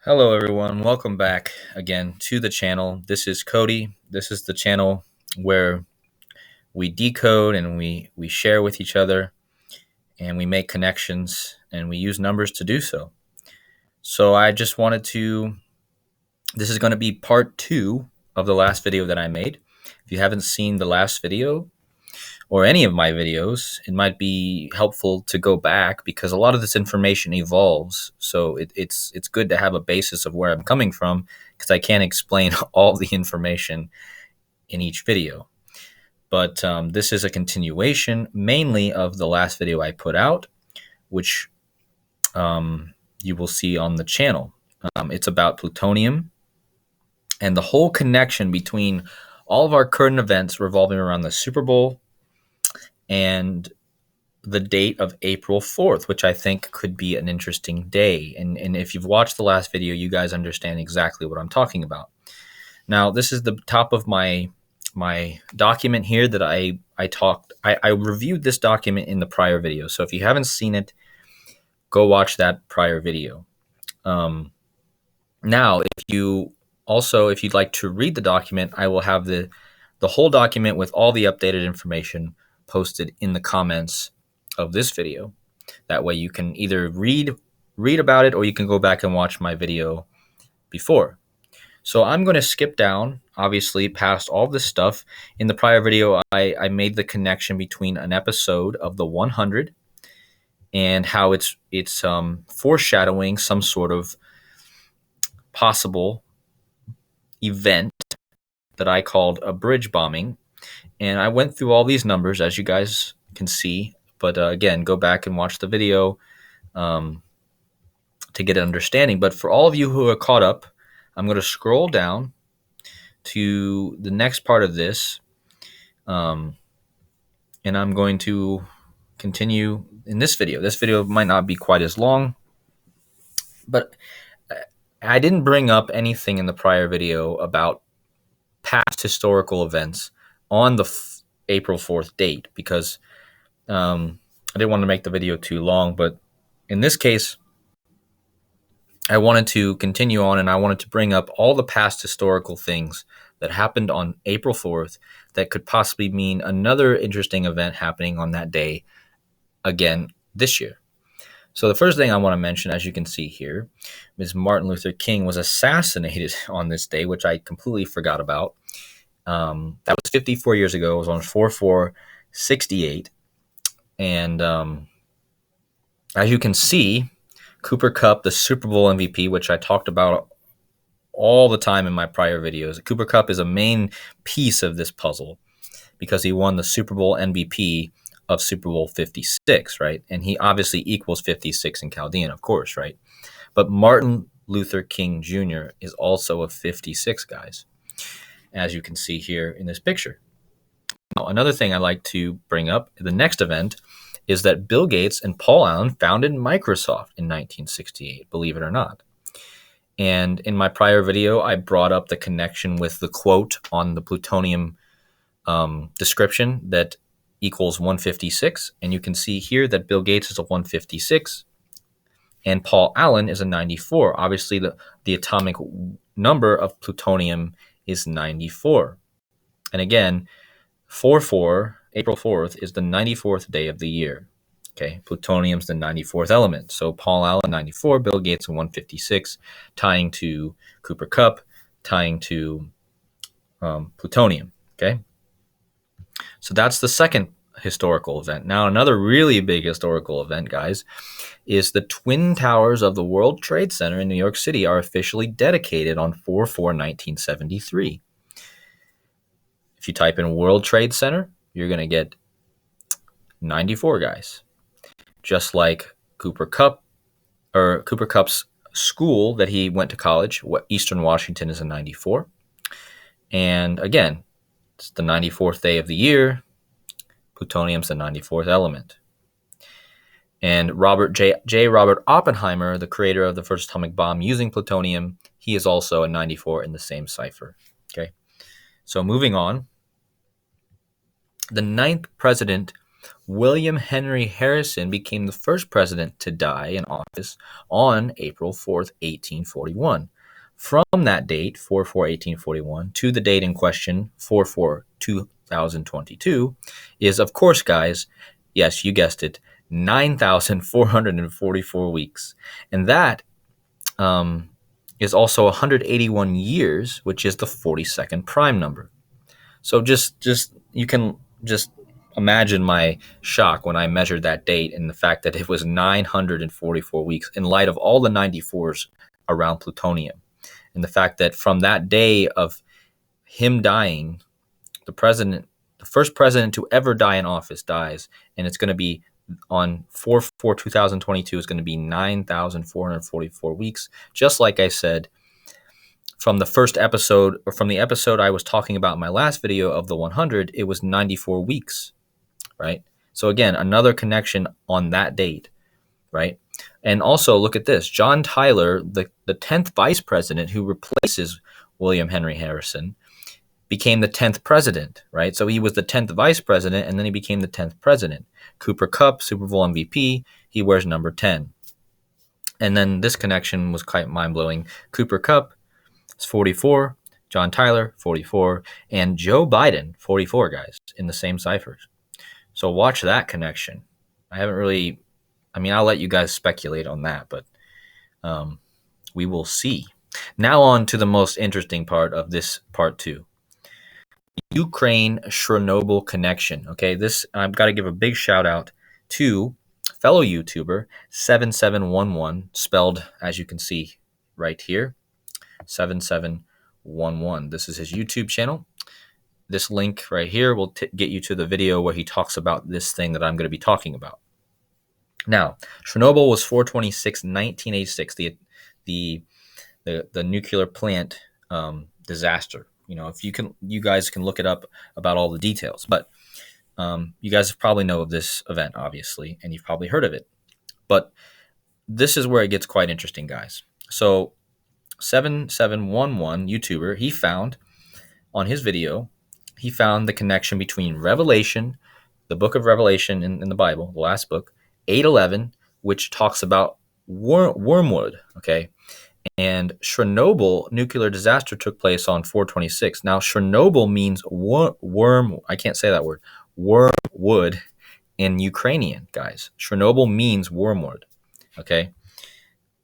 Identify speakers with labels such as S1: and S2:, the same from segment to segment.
S1: Hello everyone, welcome back again to the channel. This is Cody. This is the channel where we decode and we share with each other and we make connections and we use numbers to do so. So I just wanted to, this is going to be part 2 of the last video that I made. If you haven't seen the last video or any of my videos, it might be helpful to go back because a lot of this information evolves. So it's good to have a basis of where I'm coming from because I can't explain all the information in each video. But this is a continuation mainly of the last video I put out, which you will see on the channel. It's about plutonium and the whole connection between all of our current events revolving around the Super Bowl and the date of April 4th, which I think could be an interesting day. And if you've watched the last video, you guys understand exactly what I'm talking about. Now, this is the top of my document here that I reviewed this document in the prior video. So if you haven't seen it, go watch that prior video. Now, if you'd like to read the document, I will have the whole document with all the updated information posted in the comments of this video. That way you can either read about it or you can go back and watch my video before. So I'm going to skip down, obviously, past all this stuff. In the prior video, I made the connection between an episode of the 100 and how it's foreshadowing some sort of possible event that I called a bridge bombing. And I went through all these numbers, as you guys can see. But again, go back and watch the video to get an understanding. But for all of you who are caught up, I'm going to scroll down to the next part of this. And I'm going to continue in this video. This video might not be quite as long, but I didn't bring up anything in the prior video about past historical events on the April 4th date because I didn't want to make the video too long. But in this case, I wanted to continue on and I wanted to bring up all the past historical things that happened on April 4th that could possibly mean another interesting event happening on that day again this year. So the first thing I want to mention, as you can see here, is Martin Luther King was assassinated on this day, which I completely forgot about. That was 54 years ago. It was on 4/4/68. And as you can see, Cooper Kupp, the Super Bowl MVP, which I talked about all the time in my prior videos. Cooper Kupp is a main piece of this puzzle because he won the Super Bowl MVP of Super Bowl 56, right? And he obviously equals 56 in Chaldean, of course, right? But Martin Luther King Jr. is also a 56, guys, as you can see here in this picture. Now, another thing I like to bring up, the next event, is that Bill Gates and Paul Allen founded Microsoft in 1968, believe it or not. And in my prior video, I brought up the connection with the quote on the plutonium description that equals 156. And you can see here that Bill Gates is a 156 and Paul Allen is a 94. Obviously, the atomic number of plutonium is 94. And again, 4/4, April 4th, is the 94th day of the year. Okay, plutonium's the 94th element. So Paul Allen, 94, Bill Gates, 156, tying to Cooper Kupp, tying to plutonium. Okay, so that's the second historical event. Now, another really big historical event, guys, is the Twin Towers of the World Trade Center in New York City are officially dedicated on 4/4/1973. If you type in World Trade Center, you're going to get 94, guys. Just like Cooper Kupp's school that he went to college, Eastern Washington, is a 94. And again, it's the 94th day of the year. Plutonium's the 94th element. And Robert Oppenheimer, the creator of the first atomic bomb using plutonium, he is also a 94 in the same cipher. Okay, so moving on. The 9th president William Henry Harrison became the first president to die in office on April 4th, 1841. From that date, 4/4/1841, to the date in question, 4/4/2022, is, of course, guys, yes, you guessed it, 9,444 weeks. And that is also 181 years, which is the 42nd prime number. So just you can just imagine my shock when I measured that date and the fact that it was 944 weeks in light of all the 94s around plutonium. And the fact that from that day of him dying, the first president to ever die in office dies, and it's going to be on 4/4/2022 is going to be 9,444 weeks. Just like I said, from the first episode, or from the episode I was talking about in my last video of the 100, it was 94 weeks, right? So again, another connection on that date, right? And also look at this. John Tyler, the 10th vice president who replaces William Henry Harrison, became the 10th president, right? So he was the 10th vice president, and then he became the 10th president. Cooper Kupp, Super Bowl MVP, he wears number 10. And then this connection was quite mind-blowing. Cooper Kupp, it's 44, John Tyler, 44, and Joe Biden, 44, guys, in the same ciphers. So watch that connection. I'll let you guys speculate on that, but we will see. Now on to the most interesting part of this part 2. Ukraine Chernobyl connection. Okay, this I've got to give a big shout out to fellow YouTuber 7711, spelled as you can see right here. 7711. This is his YouTube channel. This link right here will get you to the video where he talks about this thing that I'm going to be talking about. Now, Chernobyl was 4/26/1986, the nuclear plant disaster. If you guys can look it up about all the details. But you guys probably know of this event, obviously, and you've probably heard of it. But this is where it gets quite interesting, guys. So 7711 YouTuber, he found on his video, he found the connection between Revelation, the book of Revelation in the Bible, the last book, 8:11, which talks about Wormwood, okay? And Chernobyl nuclear disaster took place on 4/26. Now, Chernobyl means I can't say that word, wormwood in Ukrainian, guys. Chernobyl means wormwood, okay?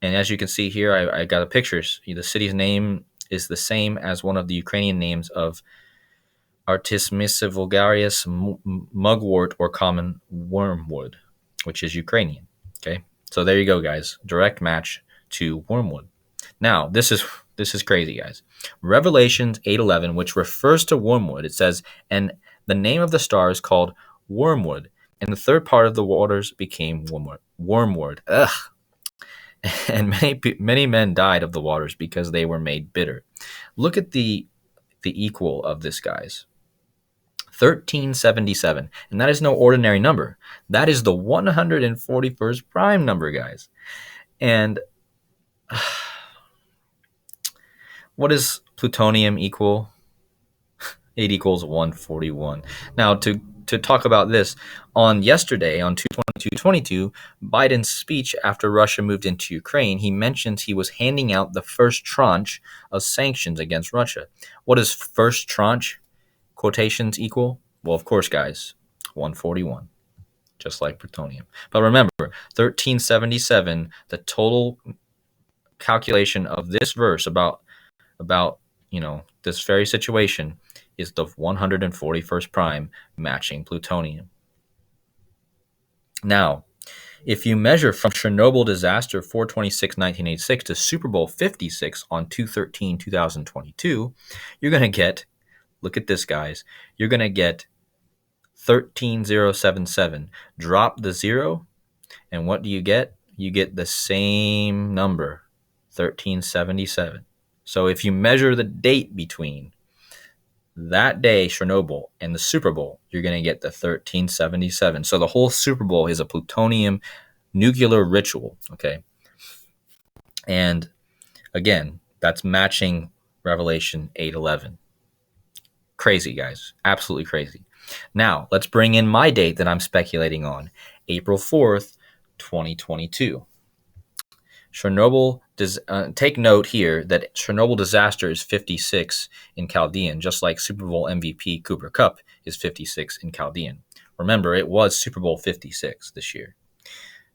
S1: And as you can see here, I got the pictures. The city's name is the same as one of the Ukrainian names of Artemis vulgaris mugwort, or common wormwood, which is Ukrainian, okay? So there you go, guys. Direct match to wormwood. Now, this is crazy, guys. Revelations 8:11, which refers to wormwood, it says, and the name of the star is called Wormwood, and the third part of the waters became wormwood. Ugh. And many men died of the waters because they were made bitter. Look at the equal of this, guys. 1377, and that is no ordinary number. That is the 141st prime number, guys. And what is plutonium equal? It equals 141. Now, to talk about this, on yesterday, on 2/22/22, Biden's speech after Russia moved into Ukraine, he mentions he was handing out the first tranche of sanctions against Russia. What is first tranche quotations equal? Well, of course, guys, 141, just like plutonium. But remember, 1377, the total calculation of this verse about this very situation is the 141st prime matching plutonium. Now, if you measure from Chernobyl disaster 4/26/1986 to Super Bowl 56 on 2/13/2022, you're going to get, look at this, guys, you're going to get 13077. Drop the 0, and what do you get? You get the same number, 1377. So if you measure the date between that day, Chernobyl, and the Super Bowl, you're going to get the 1377. So the whole Super Bowl is a plutonium nuclear ritual, okay? And again, that's matching Revelation 8:11. Crazy, guys. Absolutely crazy. Now, let's bring in my date that I'm speculating on, April 4th, 2022. Take note here that Chernobyl Disaster is 56 in Chaldean, just like Super Bowl MVP Cooper Kupp is 56 in Chaldean. Remember, it was Super Bowl 56 this year.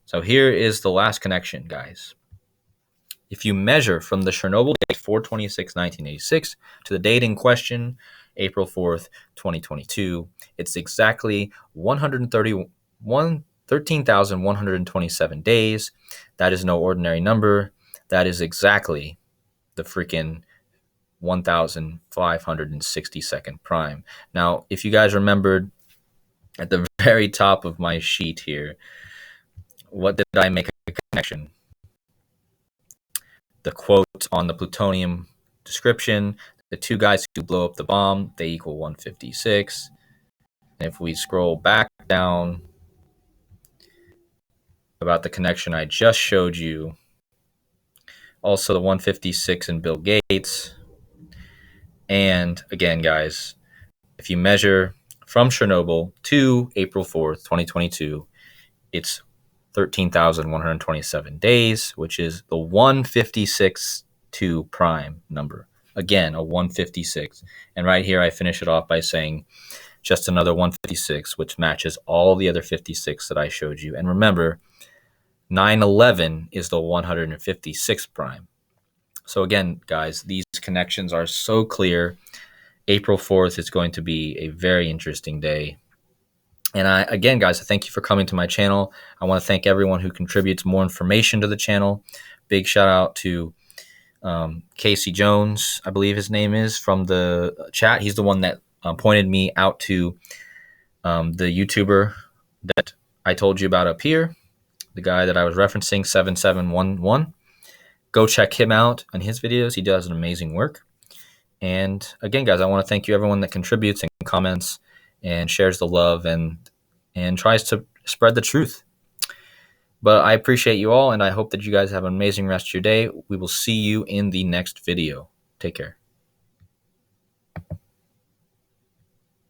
S1: So here is the last connection, guys. If you measure from the Chernobyl date 4/26/1986 to the date in question, April 4th, 2022, it's exactly 13,127 days. That is no ordinary number. That is exactly the freaking 1,562nd prime. Now, if you guys remembered at the very top of my sheet here, what did I make a connection? The quote on the plutonium description, the two guys who blow up the bomb, they equal 156. And if we scroll back down about the connection I just showed you, also the 156 and Bill Gates. And again, guys, if you measure from Chernobyl to April 4th, 2022, it's 13,127 days, which is the 156 to prime number. Again, a 156. And right here, I finish it off by saying just another 156, which matches all the other 56 that I showed you. And remember, 9/11 is the 156th prime. So again, guys, these connections are so clear. April 4th is going to be a very interesting day. And again, guys, thank you for coming to my channel. I want to thank everyone who contributes more information to the channel. Big shout out to Casey Jones, I believe his name is, from the chat. He's the one that pointed me out to the YouTuber that I told you about up here, the guy that I was referencing, 7711. Go check him out on his videos. He does an amazing work. And again, guys, I want to thank you, everyone that contributes and comments and shares the love and tries to spread the truth. But I appreciate you all, and I hope that you guys have an amazing rest of your day. We will see you in the next video. Take care.